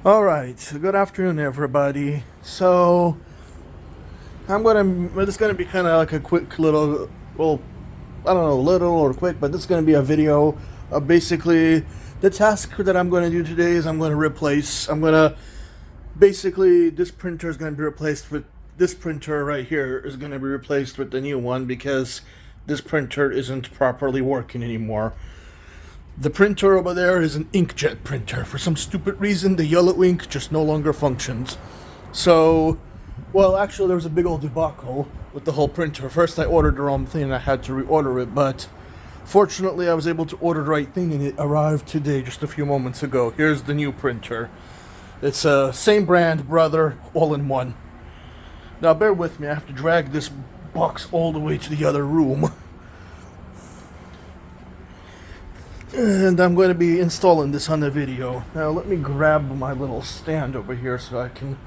All right, so good afternoon, everybody. So It's gonna be kind of like a quick little, well, I don't know, little or quick, but this is gonna be a video of basically the task that I'm gonna do today is this printer is gonna be replaced with this printer right here is gonna be replaced with the new one because this printer isn't properly working anymore. The printer over there is an inkjet printer. For some stupid reason, the yellow ink just no longer functions. So, well, actually, there was a big old debacle with the whole printer. First, I ordered the wrong thing and I had to reorder it, but fortunately, I was able to order the right thing and it arrived today, just a few moments ago. Here's the new printer. It's a same brand, brother, all in one. Now, bear with me, I have to drag this box all the way to the other room. And I'm going to be installing this on the video. Now let me grab my little stand over here so I can,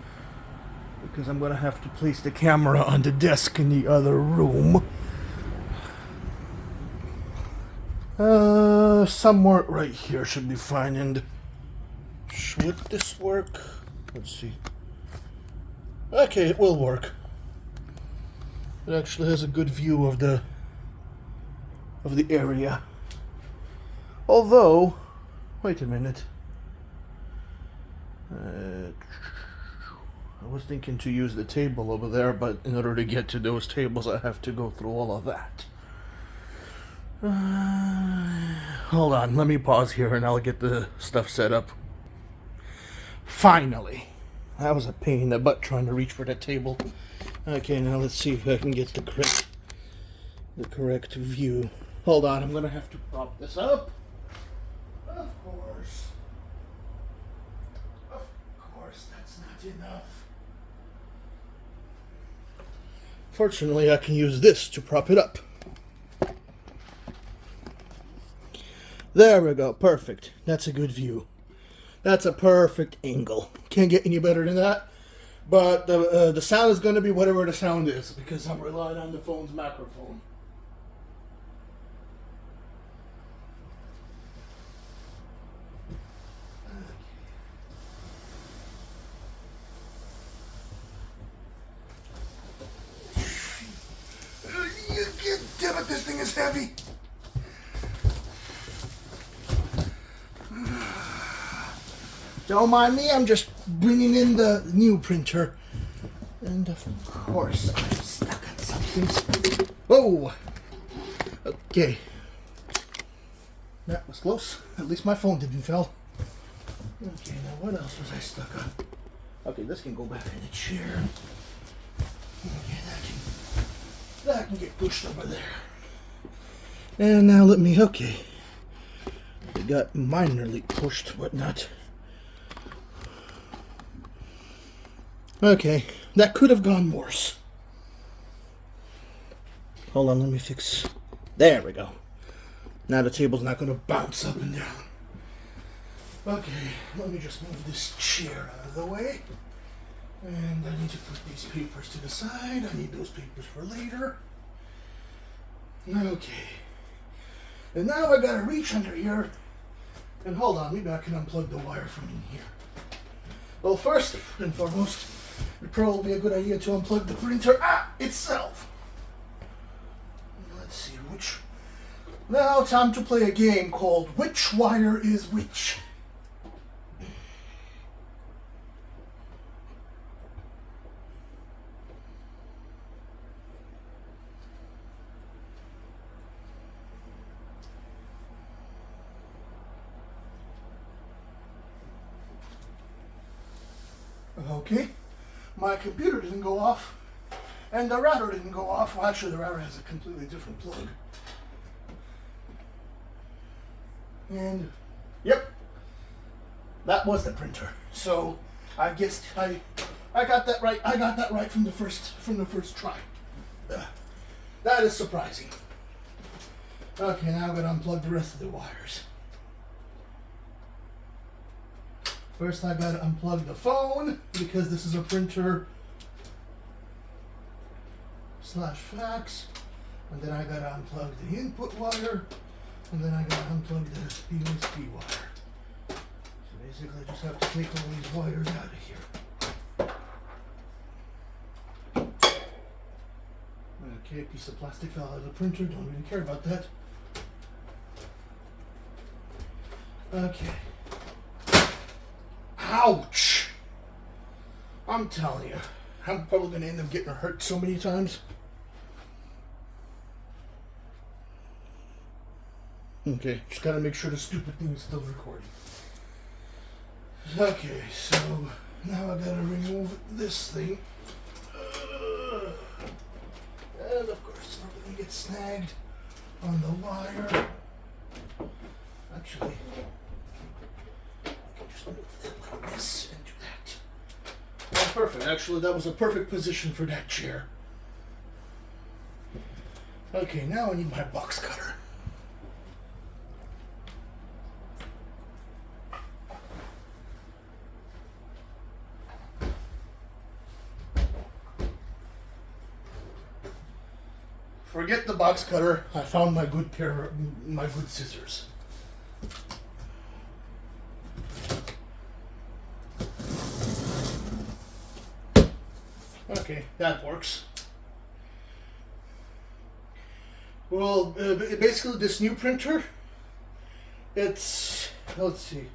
because I'm going to have to place the camera on the desk in the other room. Somewhere right here should be fine. And should this work? Let's see. Okay, it will work. It actually has a good view of the area. Although, wait a minute. I was thinking to use the table over there, but in order to get to those tables, I have to go through all of that. Hold on, let me pause here and I'll get the stuff set up. Finally. That was a pain in the butt trying to reach for that table. Okay, now let's see if I can get the correct view. Hold on, I'm gonna have to prop this up. Of course, that's not enough. Fortunately, I can use this to prop it up. There we go, perfect. That's a good view. That's a perfect angle. Can't get any better than that. But the sound is going to be whatever the sound is because I'm relying on the phone's microphone. Damn it, this thing is heavy. Don't mind me, I'm just bringing in the new printer. And of course, I'm stuck on something. Whoa! Okay. That was close. At least my phone didn't fall. Okay, now what else was I stuck on? Okay, this can go back in the chair. Okay, that can get pushed over there. And now okay. It got minorly pushed, but not. Okay, that could have gone worse. Hold on, let me fix. There we go. Now the table's not going to bounce up and down. Okay, let me just move this chair out of the way. And I need to put these papers to the side. I need those papers for later. Okay. And now I gotta reach under here. And hold on, maybe I can unplug the wire from in here. Well, first and foremost, it'd probably be a good idea to unplug the printer itself. Let's see which. Now, time to play a game called Which Wire is Which? Okay, my computer didn't go off, and the router didn't go off. Well, actually, the router has a completely different plug. And, yep, that was the printer. So, I guess I got that right. I got that right from the first try. That is surprising. Okay, now I'm gonna unplug the rest of the wires. First, I gotta unplug the phone because this is a printer / fax, and then I gotta unplug the input wire, and then I gotta unplug the USB wire. So basically, I just have to take all these wires out of here. Okay, a piece of plastic fell out of the printer. Don't really care about that. Okay. Ouch! I'm telling you, I'm probably going to end up getting hurt so many times. Okay, just gotta make sure the stupid thing is still recording. Okay, so now I gotta remove this thing. And of course, it's probably gonna get snagged on the wire. Actually, I can just move that like this and do that. Oh, perfect. Actually, that was a perfect position for that chair. Okay, now I need my box cutter. Forget the box cutter. I found my good scissors. Okay, that works. Well, basically this new printer, let's see.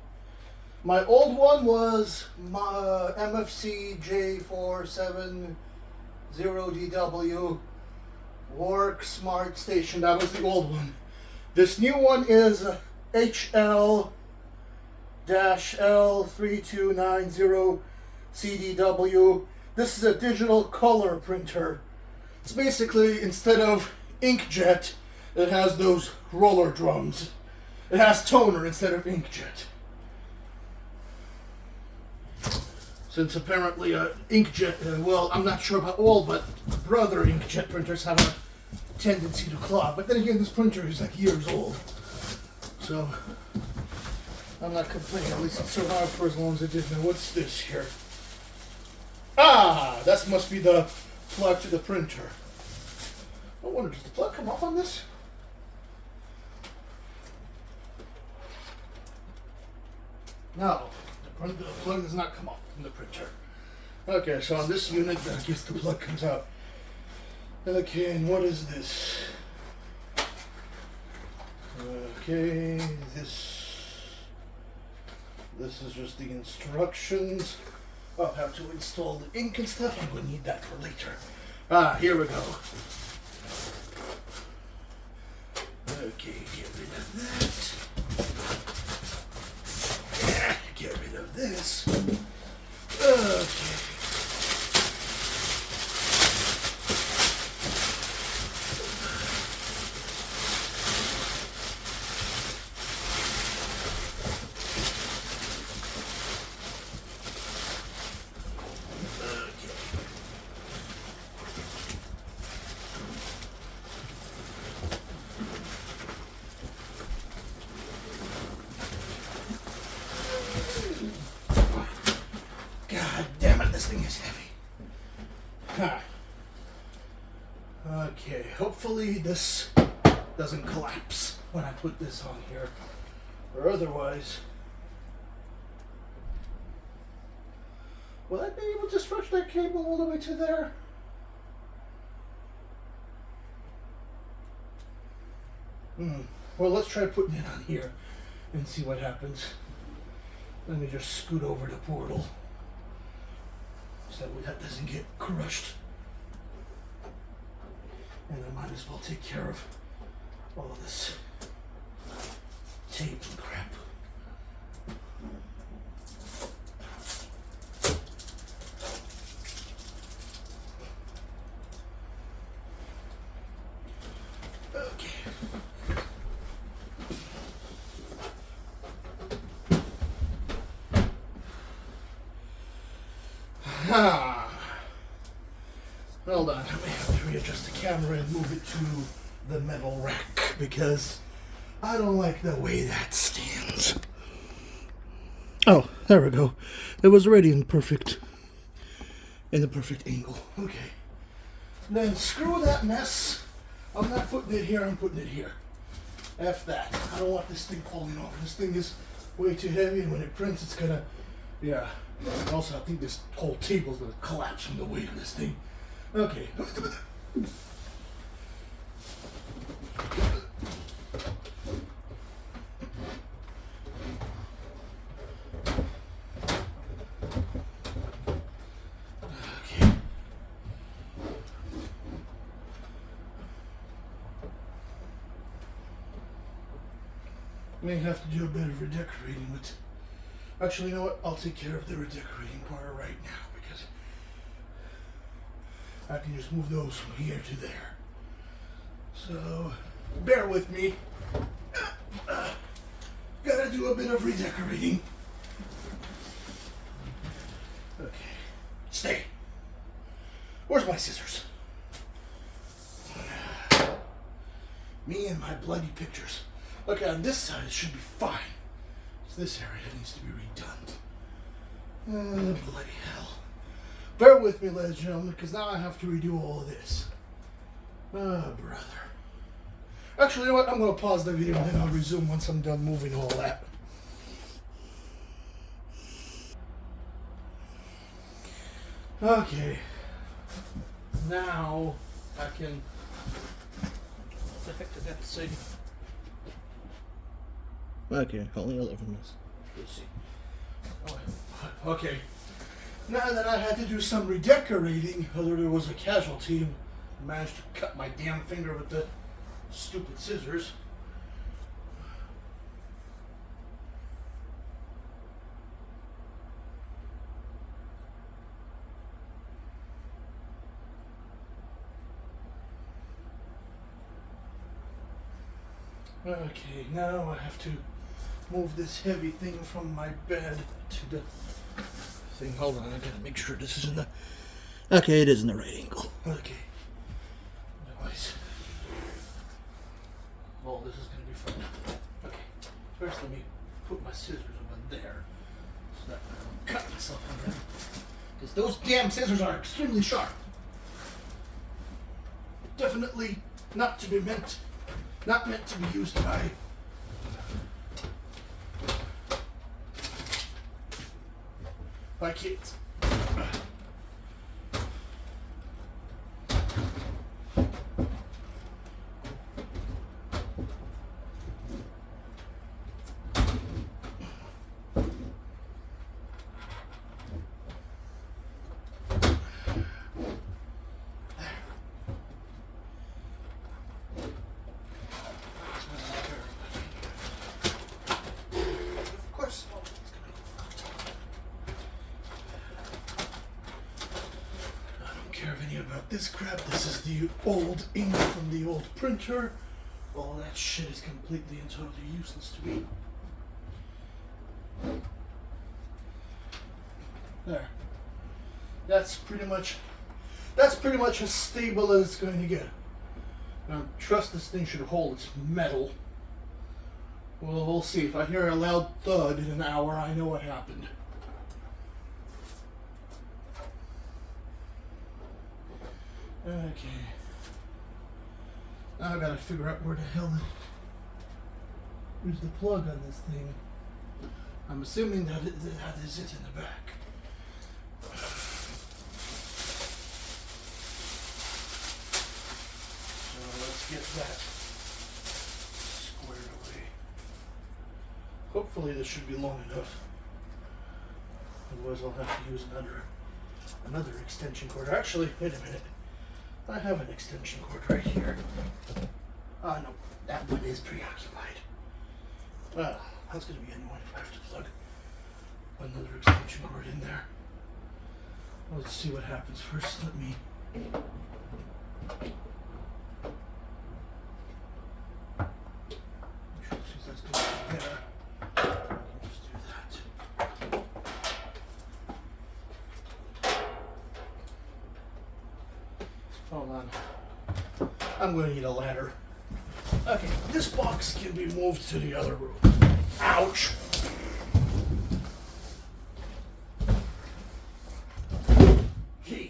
My old one was my MFC J470DW Work Smart Station. That was the old one. This new one is HL-L3290 CDW. This is a digital color printer. It's basically, instead of inkjet, it has those roller drums. It has toner instead of inkjet. Since apparently inkjet, well, I'm not sure about all, but brother inkjet printers have a tendency to clog. But then again, this printer is like years old. So, I'm not complaining. At least it survived for as long as it did. Now, what's this here? Ah, that must be the plug to the printer. I wonder, does the plug come off on this? No, the plug does not come off from the printer. Okay, so on this unit, I guess the plug comes out. Okay, and what is this? Okay, this is just the instructions. I'll have to install the ink and stuff. I'm going to need that for later. Ah, here we go. Okay, get rid of that. Yeah, get rid of this. Okay. God damn it, this thing is heavy. Huh. Okay, hopefully this doesn't collapse when I put this on here. Or otherwise, will I be able to stretch that cable all the way to there? Well, let's try putting it on here and see what happens. Let me just scoot over the portal so that doesn't get crushed. And I might as well take care of all of this tape and crap. Okay. Hold on, I may have to readjust the camera and move it to the metal rack because I don't like the way that stands. Oh, there we go. It was already in the perfect angle. Okay. Then screw that mess. I'm not putting it here, I'm putting it here. F that. I don't want this thing falling off. This thing is way too heavy, and when it prints, it's gonna, yeah, Also, I think this whole table's gonna collapse from the weight of this thing. Okay. May have to do a bit of redecorating, but actually, you know what? I'll take care of the redecorating part right now because I can just move those from here to there. So, bear with me. Gotta do a bit of redecorating. Okay. Stay. Where's my scissors? Me and my bloody pictures. Okay, on this side it should be fine. It's this area that needs to be redone. Bloody hell. Bear with me, ladies and gentlemen, because now I have to redo all of this. Oh, brother. Actually, you know what? I'm going to pause the video and then I'll resume once I'm done moving all that. Okay. Now I can... What the heck did that say? Okay, only 11 minutes. Let's see. Oh, okay. Now that I had to do some redecorating, although there was a casualty, I managed to cut my damn finger with the stupid scissors. Okay, now I have to move this heavy thing from my bed to the thing. Hold on, I gotta make sure this is in the... Okay, it is in the right angle. Okay. Otherwise... Well, this is gonna be fun. Okay, first let me put my scissors over there so that I don't cut myself on them. Because those damn scissors are extremely sharp. Definitely not to be meant... Not meant to be used by kids. About this crap. This is the old ink from the old printer. All that shit is completely and totally useless to me. There. That's pretty much as stable as it's going to get. Now, trust this thing should hold. It's metal. Well, we'll see. If I hear a loud thud in an hour, I know what happened. Okay. Now I gotta figure out where the hell where's the plug on this thing. I'm assuming that is it in the back. So let's get that squared away. Hopefully this should be long enough. Otherwise I'll have to use another extension cord. Actually, wait a minute. I have an extension cord right here. Oh no, that one is preoccupied. Well, that's going to be annoying if I have to plug another extension cord in there. Let's see what happens first. Let me... Since that's going to be better, I can just do that. Hold on. I'm going to need a ladder. Okay, this box can be moved to the other room. Ouch! Jeez.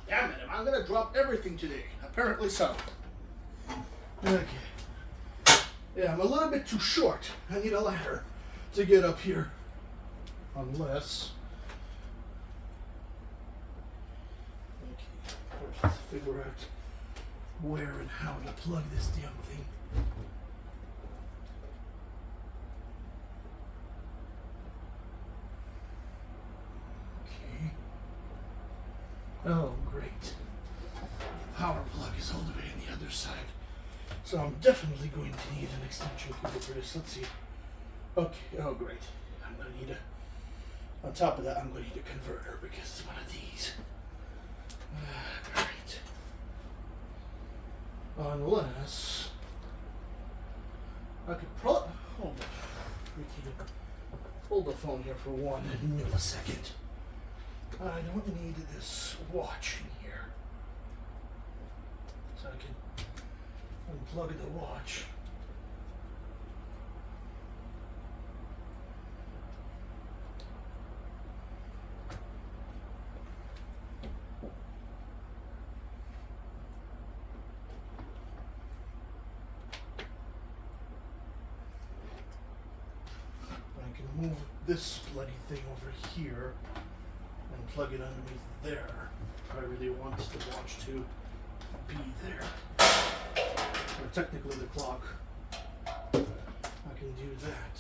Damn it, I'm going to drop everything today. Apparently so. Okay. Yeah, I'm a little bit too short. I need a ladder to get up here. Unless... Okay, first let's figure out where and how to plug this damn thing. Okay. Oh, great. The power plug is all the way on the other side. So I'm definitely going to need an extension cable for this. Let's see. Okay, oh great. I'm going to need a, on top of that, I'm going to need a converter because it's one of these. Great. Unless I could probably hold the phone here for 1 millisecond. I don't need this watch in here. So I can unplug the watch. I can move this bloody thing over here and plug it underneath there. I really want the watch to be there. Or technically the clock. I can do that.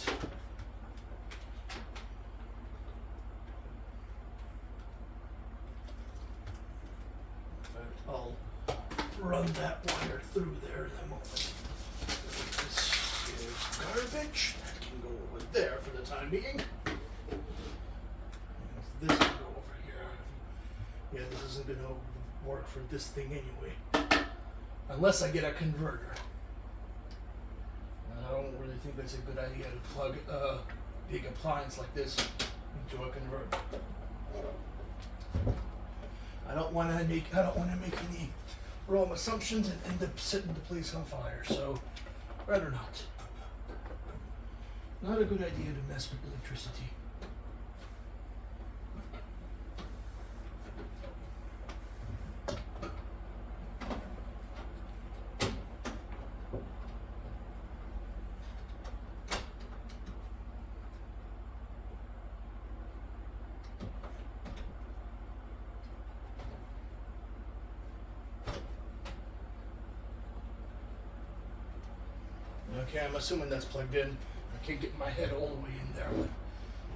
In fact, I'll run that wire through there in a moment. This is garbage. That can go over there for the time being. This can go over here. Yeah, this isn't going to work for this thing anyway. Unless I get a converter. And I don't really think that's a good idea to plug a big appliance like this into a converter. I don't want to make any wrong assumptions and end up setting the place on fire. So rather not. Not a good idea to mess with electricity. Okay, I'm assuming that's plugged in. I can't get my head all the way in there, but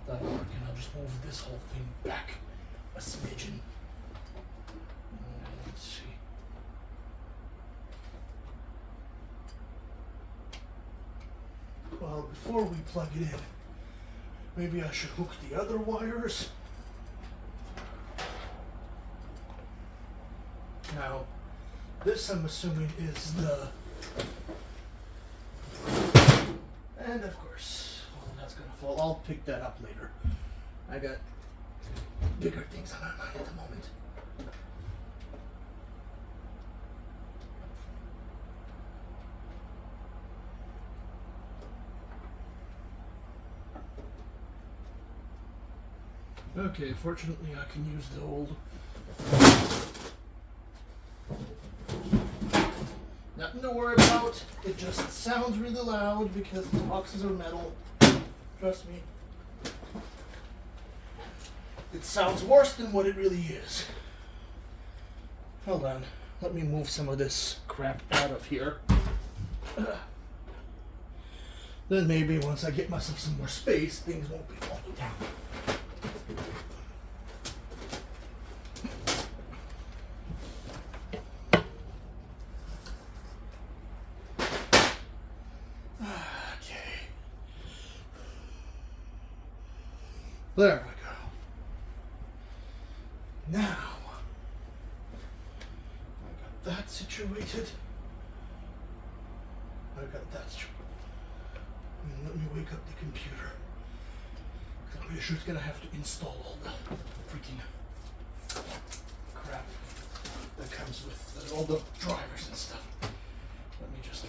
that'll work. And I'll just move this whole thing back a smidgen. Let's see. Well, before we plug it in, maybe I should hook the other wires. Now, this I'm assuming is the... And of course, well, that's gonna fall. I'll pick that up later. I got bigger things on my mind at the moment. Okay, fortunately I can use the old... Nothing to worry about. It just sounds really loud because the boxes are metal. Trust me. It sounds worse than what it really is. Hold on. Let me move some of this crap out of here. Then maybe once I get myself some more space, things won't be falling down. There we go. Now, I got that situated. I got that situated. And let me wake up the computer. I'm pretty sure it's going to have to install all the freaking crap that comes with all the drivers and stuff. Let me just...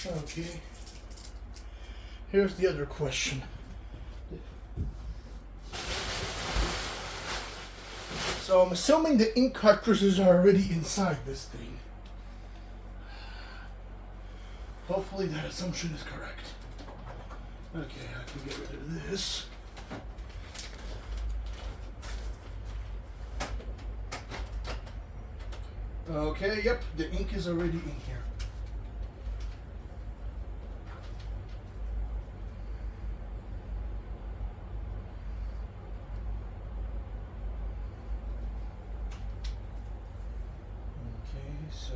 Okay, Here's the other question. So I'm assuming the ink cartridges are already inside this thing. Hopefully that assumption is correct. Okay, I can get rid of this. Okay, yep, the ink is already in here. Okay, so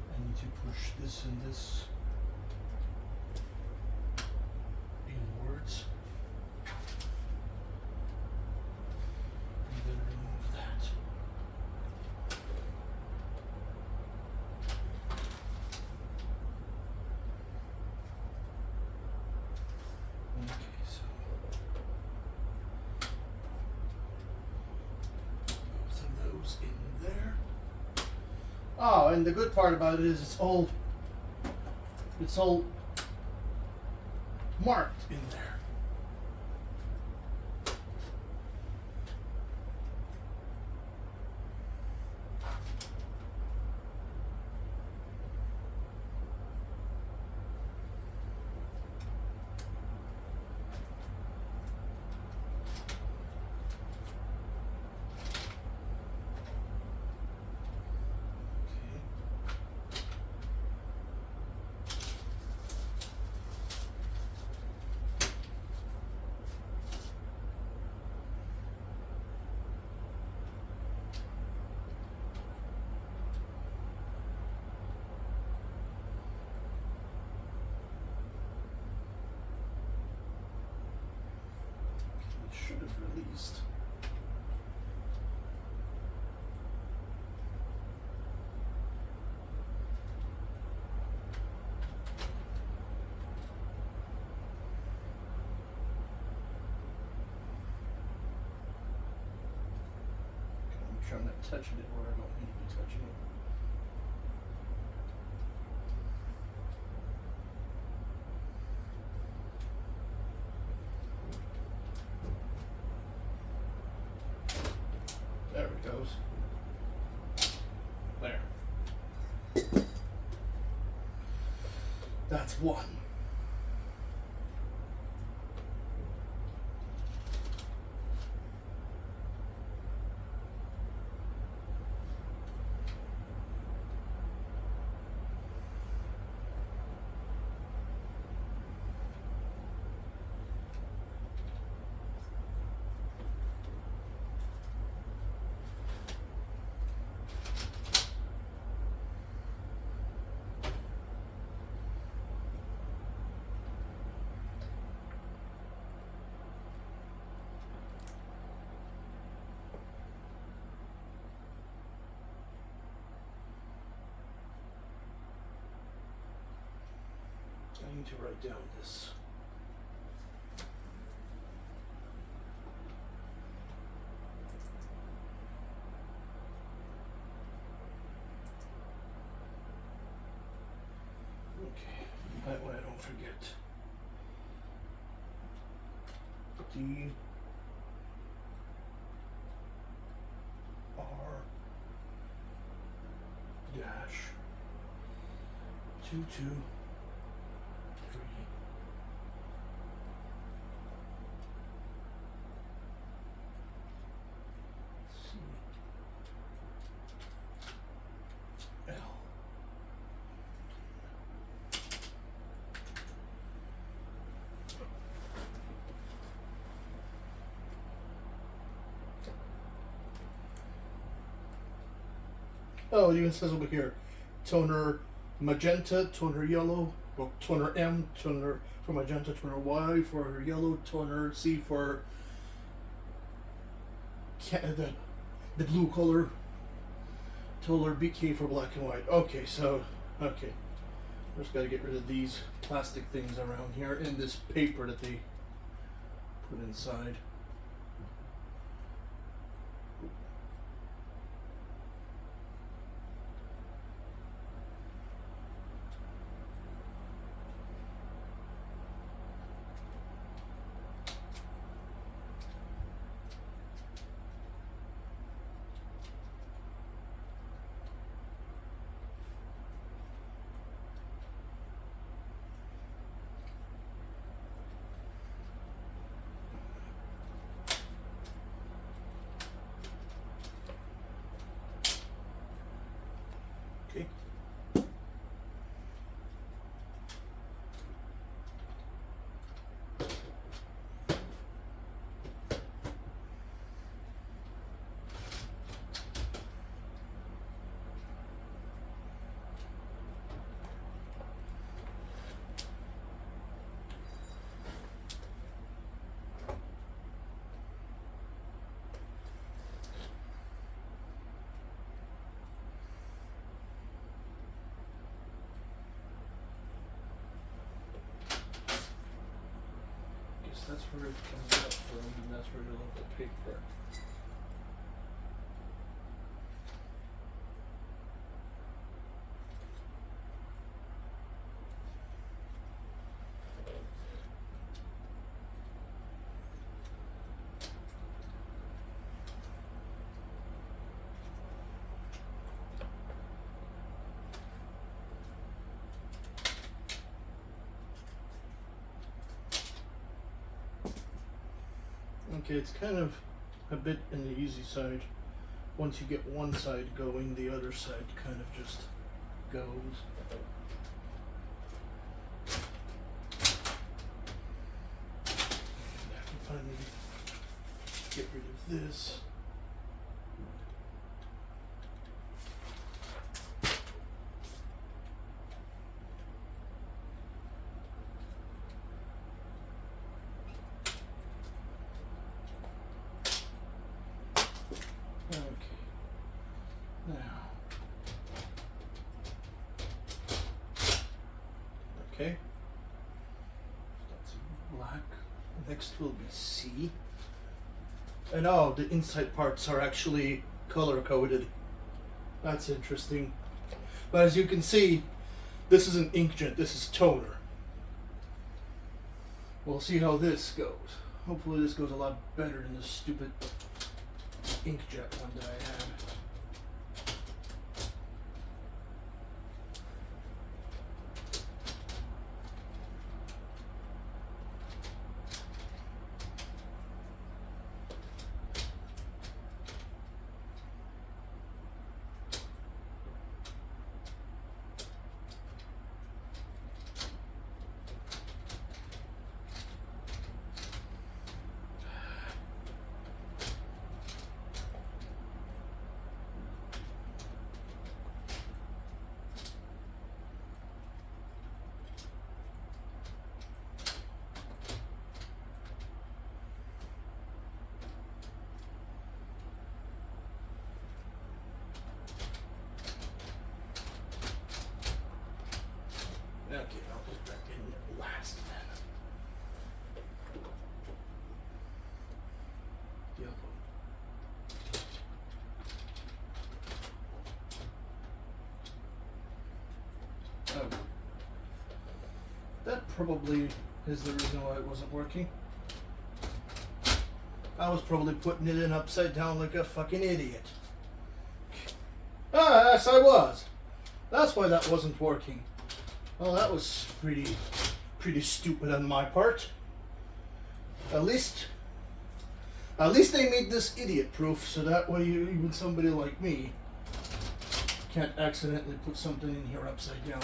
I need to push this and this inwards. And then remove that. Okay, so both of those in there. Oh, and the good part about it is it's all marked in there. Should have released. Make sure I'm not touching it where I don't need to be touching it. There it goes. There. That's one. I need to write down this. Okay, that way I don't forget. D R dash 223 C L. Oh, it even says over here, toner magenta, toner yellow, well, toner M, toner for magenta, toner Y for yellow, toner C for the blue color, toner BK for black and white. Okay, so, okay. Just got to get rid of these plastic things around here and this paper that they put inside. that's where it comes up from, and that's where you left the paper. Okay, it's kind of a bit in the easy side. Once you get one side going, the other side kind of just goes. And I can finally get rid of this. Okay, that's black. Next will be C. And oh, the inside parts are actually color coded. That's interesting. But as you can see, this is an inkjet, this is toner. We'll see how this goes. Hopefully this goes a lot better than the stupid inkjet one that I had. Okay, I'll put that in last then. Yellow. Oh. That probably is the reason why it wasn't working. I was probably putting it in upside down like a fucking idiot. Ah, yes, I was. That's why that wasn't working. Well, that was pretty stupid on my part. At least they made this idiot-proof, so that way even somebody like me can't accidentally put something in here upside down.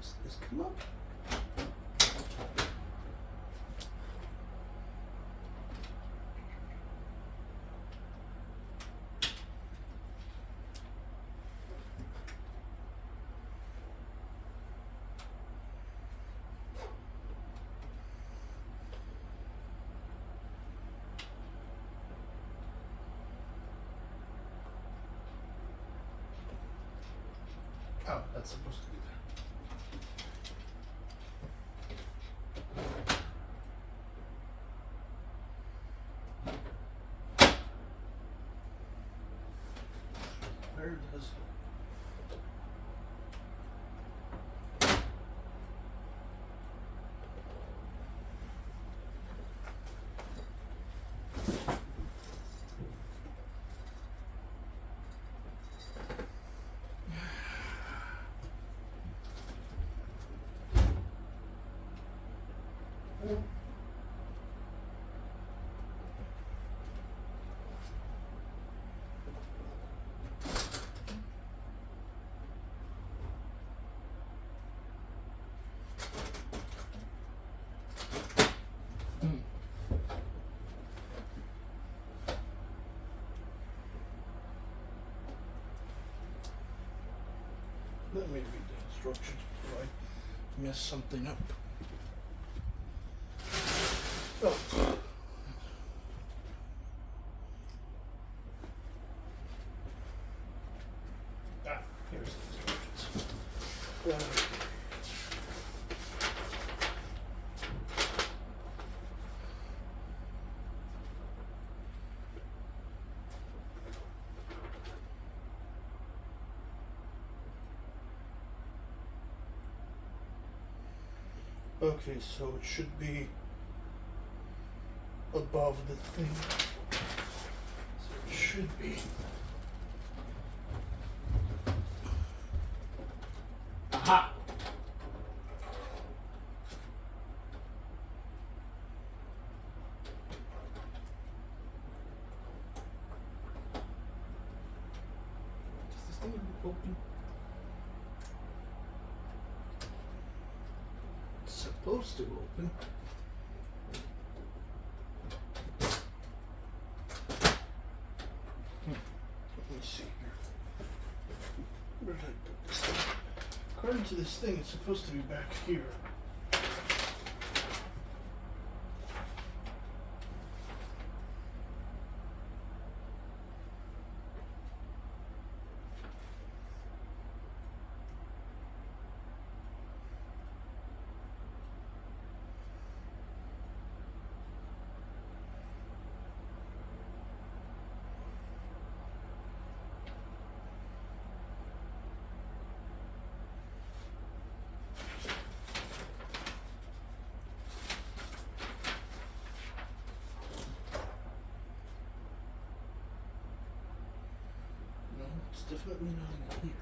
Does this come up? Oh, that's supposed to be there. Where does let me read the instructions before I mess something up. Oh. Okay, so it should be above the thing. So it should be. Aha! Does this thing open? It's supposed to open. Let me see here. Where did I put this thing? According to this thing, it's supposed to be back here. It's definitely not in here.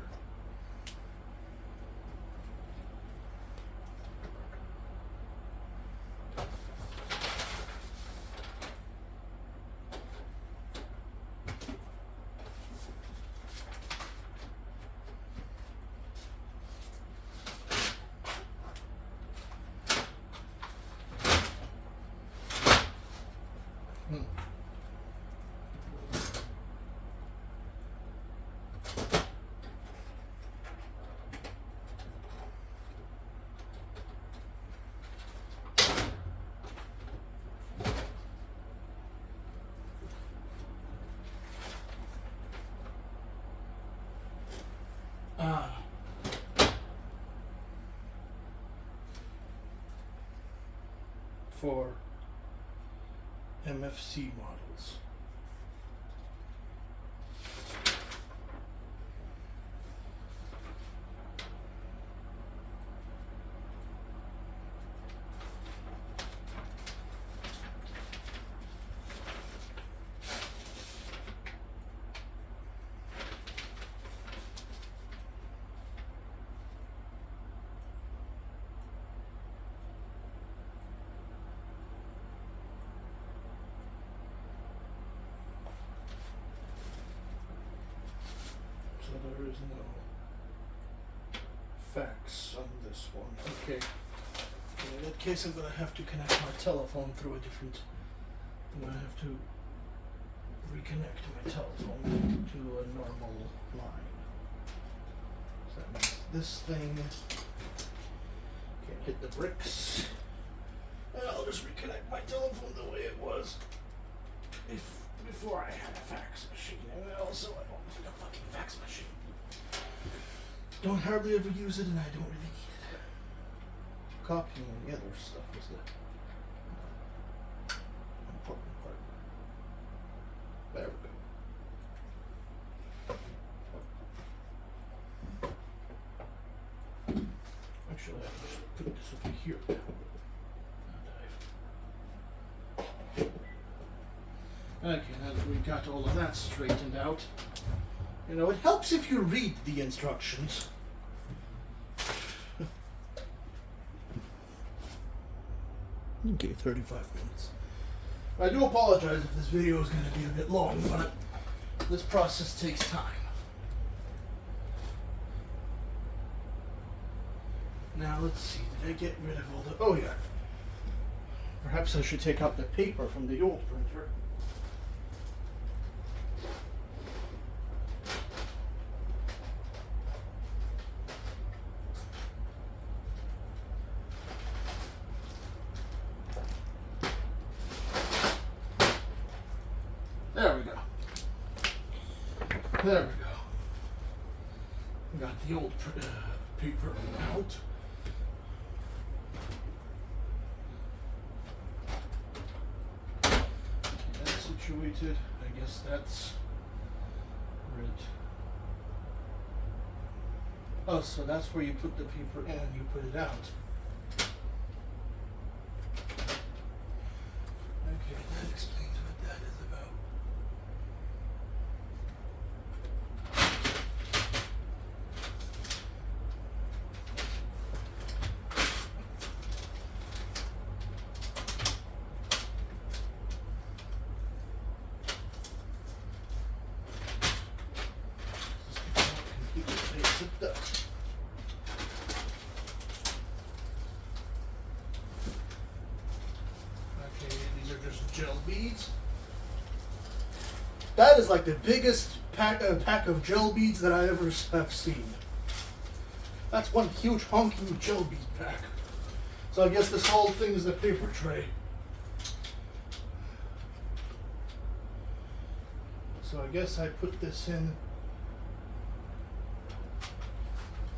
For MFC models. So there is no fax on this one. Okay. In that case, I'm gonna have to connect my telephone through a different. I'm gonna have to reconnect my telephone to a normal line. So that means this thing can't hit the bricks. And I'll just reconnect my telephone the way it was before I had a fax machine. And also, I don't need a fucking fax machine. Don't hardly ever use it, and I don't really need it. Copying and the other stuff is the important part. There we go. Actually, I can just put this over here now. Okay, now that we got all of that straightened out, you know, it helps if you read the instructions. Okay, 35 minutes. I do apologize if this video is going to be a bit long, but this process takes time. Now, let's see, did I get rid of all the... Oh, yeah. Perhaps I should take out the paper from the old printer. There we go. There we go. Got the old paper out. That's situated. I guess that's right. Oh, so that's where you put the paper in and you put it out. There's gel beads. That is like the biggest pack of gel beads that I ever have seen. That's one huge honking gel bead pack. So I guess this whole thing is the paper tray. So I guess I put this in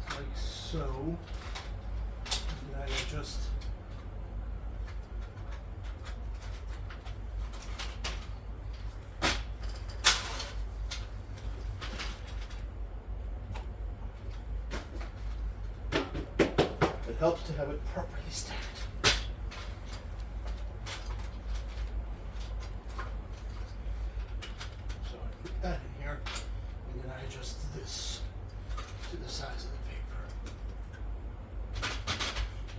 like so. And I adjust. It helps to have it properly stacked. So I put that in here, and then I adjust this to the size of the paper.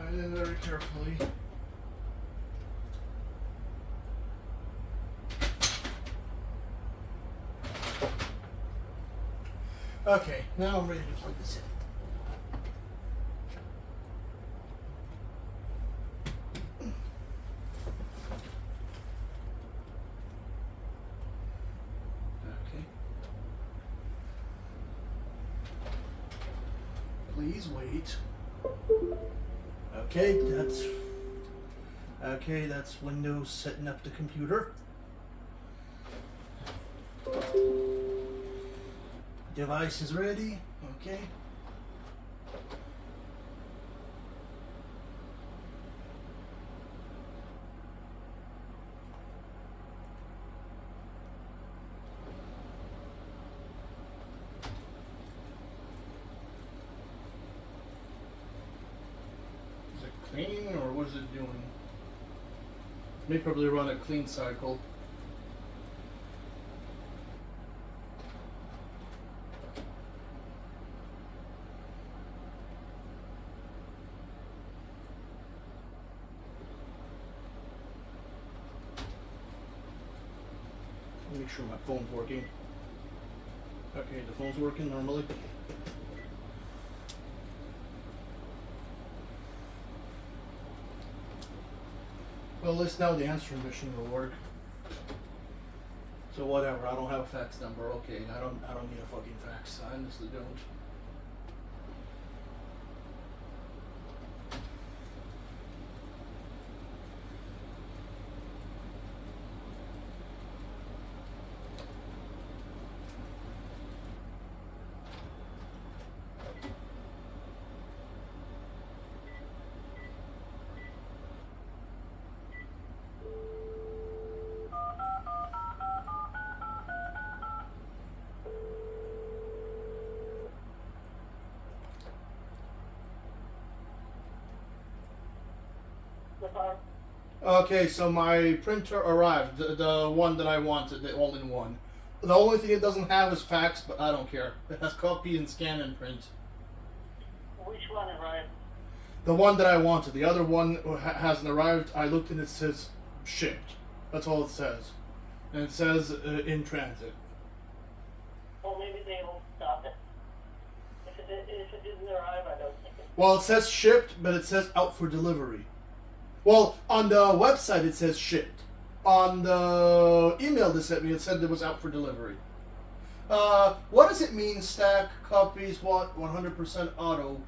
And then very carefully. Okay, now I'm ready to plug this in. Please wait. Okay, that's Windows setting up the computer. Device is ready. Okay. Clean, or what is it doing? May probably run a clean cycle. Make sure my phone's working. Okay, the phone's working normally. Well, at least now the answering machine will work. So whatever, I don't have a fax number. Okay, I don't need a fucking fax. I honestly don't. Okay, so my printer arrived, the one that I wanted, the all-in-one. The only thing it doesn't have is fax, but I don't care. It has copy and scan and print. Which one arrived? The one that I wanted. The other one hasn't arrived. I looked and it says shipped. That's all it says. And it says in transit. Well, maybe they will stop it. If it didn't arrive, I don't think it. Well, it says shipped, but it says out for delivery. Well, on the website it says shipped. On the email they sent me, it said it was out for delivery. What does it mean, stack copies, what, 100% auto?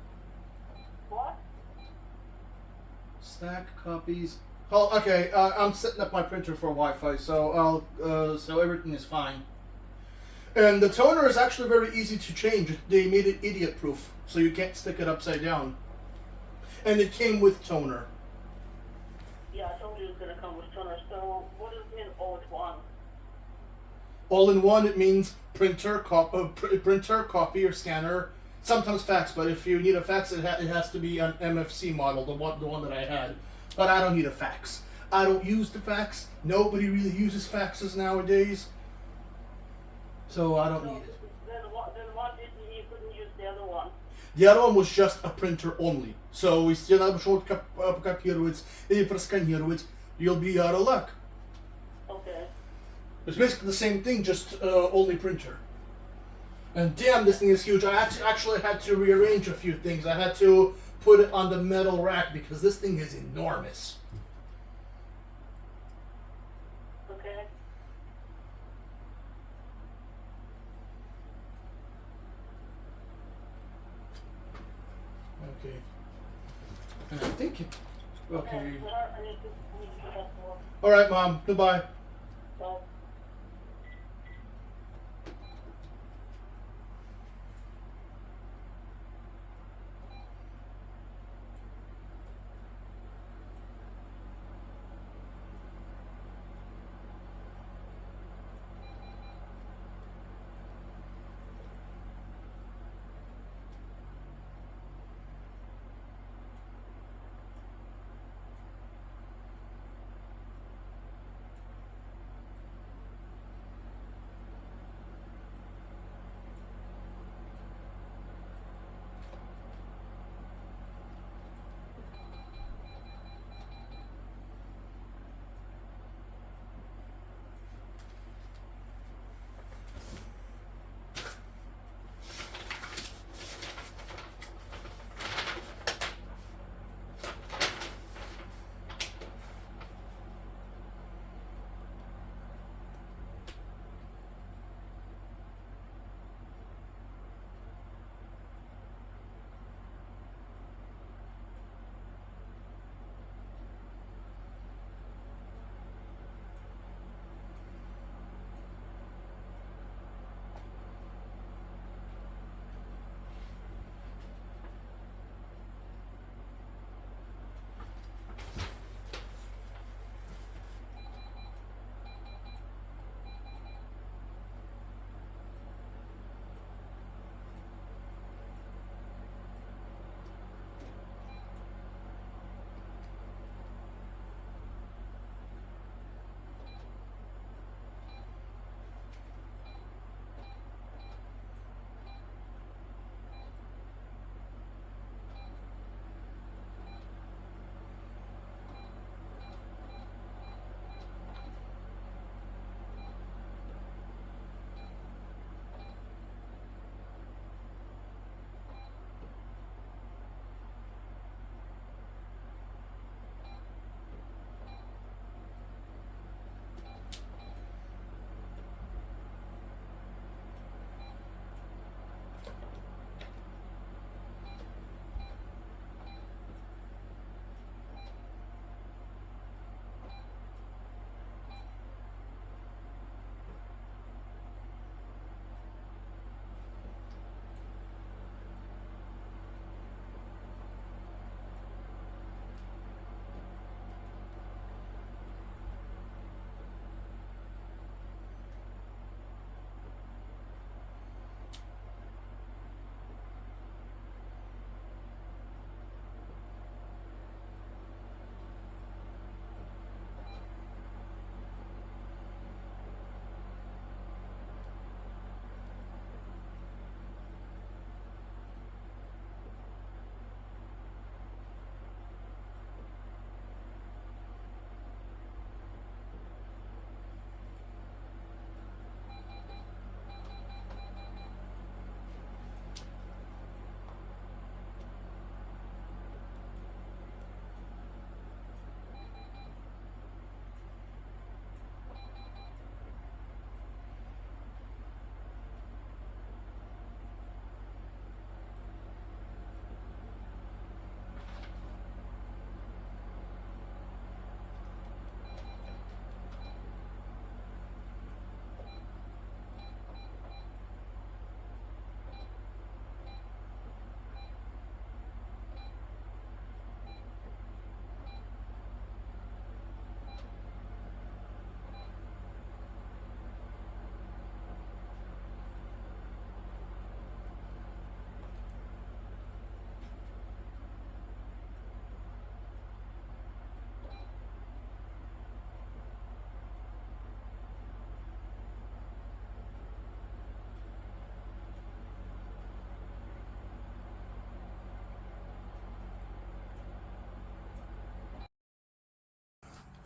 What? Stack copies. Oh, okay, I'm setting up my printer for Wi-Fi, so so everything is fine. And the toner is actually very easy to change. They made it idiot-proof, so you can't stick it upside down. And it came with toner. Yeah, I told you it's gonna come with toner. So what does it mean all at one? All in one, it means printer, copy, or scanner. Sometimes fax, but if you need a fax, it has to be an MFC model, the one that I had. But I don't need a fax. I don't use the fax. Nobody really uses faxes nowadays, so I don't need it. Then what did you couldn't use the other one? The other one was just a printer only. So если надо что-то покопировать или просканировать, you'll be out of luck. Okay. It's basically the same thing, just only printer. And damn, this thing is huge. I actually had to rearrange a few things. I had to put it on the metal rack because this thing is enormous. Okay? Okay. And I think it. Okay. I need to get up more. All right, Mom. Goodbye. But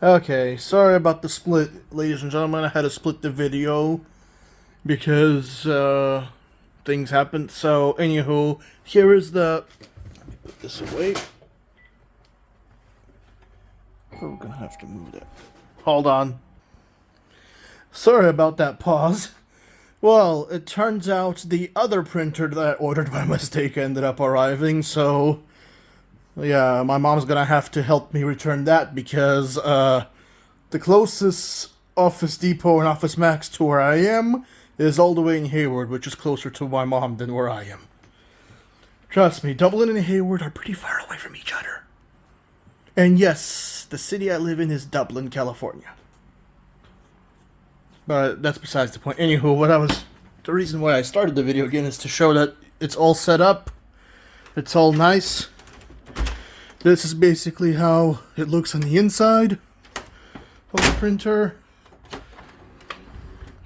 Okay, sorry about the split, ladies and gentlemen. I had to split the video because things happened. So, anywho, here is the. Let me put this away. Oh, we're gonna have to move that. Hold on. Sorry about that pause. Well, it turns out the other printer that I ordered by mistake ended up arriving, so yeah, my mom's gonna have to help me return that because the closest Office Depot and Office Max to where I am is all the way in Hayward, which is closer to my mom than where I am. Trust me, Dublin and Hayward are pretty far away from each other. And yes, the city I live in is Dublin, California. But that's besides the point. Anywho, the reason why I started the video again is to show that it's all set up. It's all nice. This is basically how it looks on the inside of the printer.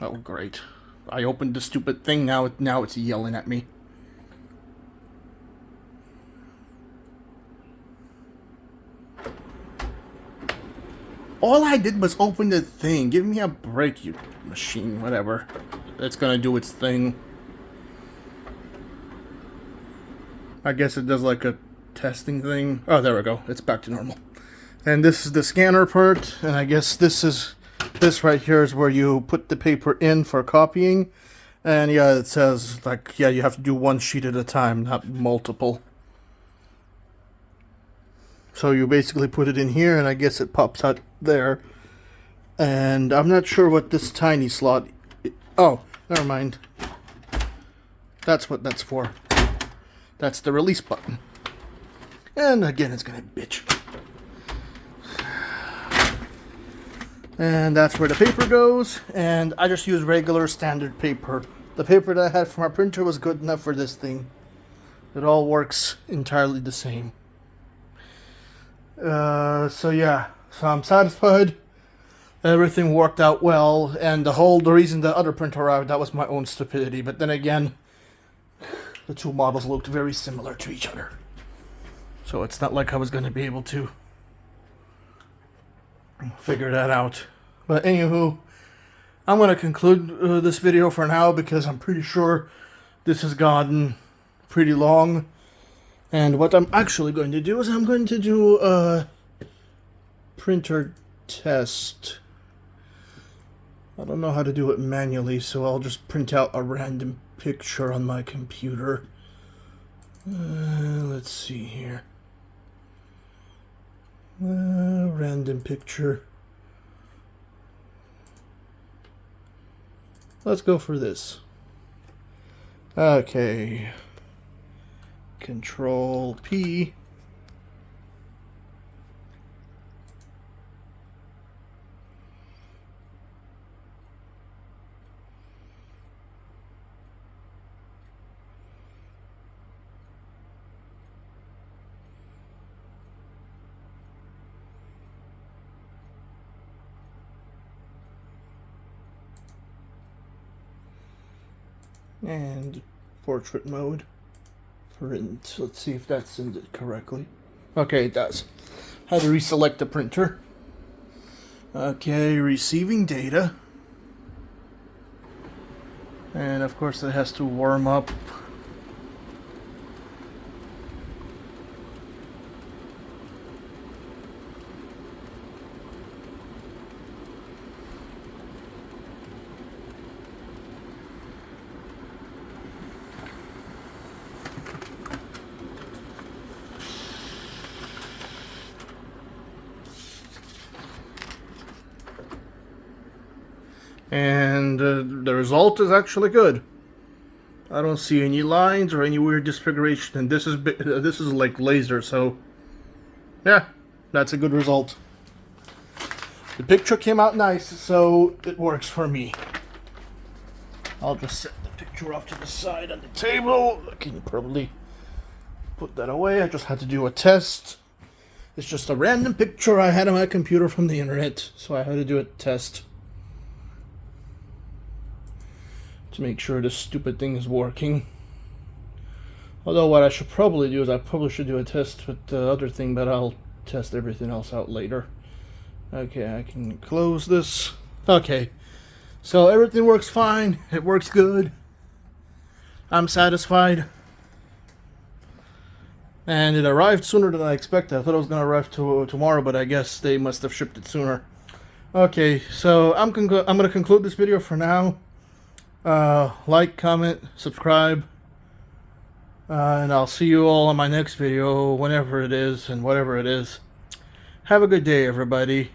Oh, great. I opened the stupid thing, now it's yelling at me. All I did was open the thing. Give me a break, you machine, whatever. It's gonna do its thing. I guess it does like a testing thing. Oh, there we go. It's back to normal. And this is the scanner part, and I guess this right here is where you put the paper in for copying. And yeah, it says, like, yeah, you have to do one sheet at a time, not multiple. So you basically put it in here, and I guess it pops out there. And I'm not sure what this tiny slot... Oh, never mind. That's what that's for. That's the release button. And again, it's gonna bitch. And that's where the paper goes. And I just use regular standard paper. The paper that I had from our printer was good enough for this thing. It all works entirely the same. So yeah, so I'm satisfied. Everything worked out well, and the reason the other printer arrived, that was my own stupidity. But then again, the two models looked very similar to each other. So it's not like I was going to be able to figure that out. But anywho, I'm going to conclude this video for now because I'm pretty sure this has gotten pretty long. And what I'm actually going to do is I'm going to do a printer test. I don't know how to do it manually, so I'll just print out a random picture on my computer. Let's see here. Random picture. Let's go for this. Okay. Control P. And portrait mode. Print. Let's see if that sends it correctly. Okay, it does. Had to reselect the printer. Okay, receiving data. And of course it has to warm up. And the result is actually good. I don't see any lines or any weird disfiguration, and this is like laser, so yeah, that's a good result. The picture came out nice, so it works for me. I'll just set the picture off to the side on the table. I can probably put that away. I just had to do a test. It's just a random picture I had on my computer from the internet, so I had to do a test to make sure this stupid thing is working. Although what I should probably do is I probably should do a test with the other thing, but I'll test everything else out later. Okay, I can close this. Okay, so everything works fine. It works good. I'm satisfied. And it arrived sooner than I expected. I thought it was going to arrive tomorrow, but I guess they must have shipped it sooner. Okay, so I'm going to conclude this video for now. Like, comment, subscribe, and I'll see you all on my next video, whenever it is and whatever it is. Have a good day, everybody.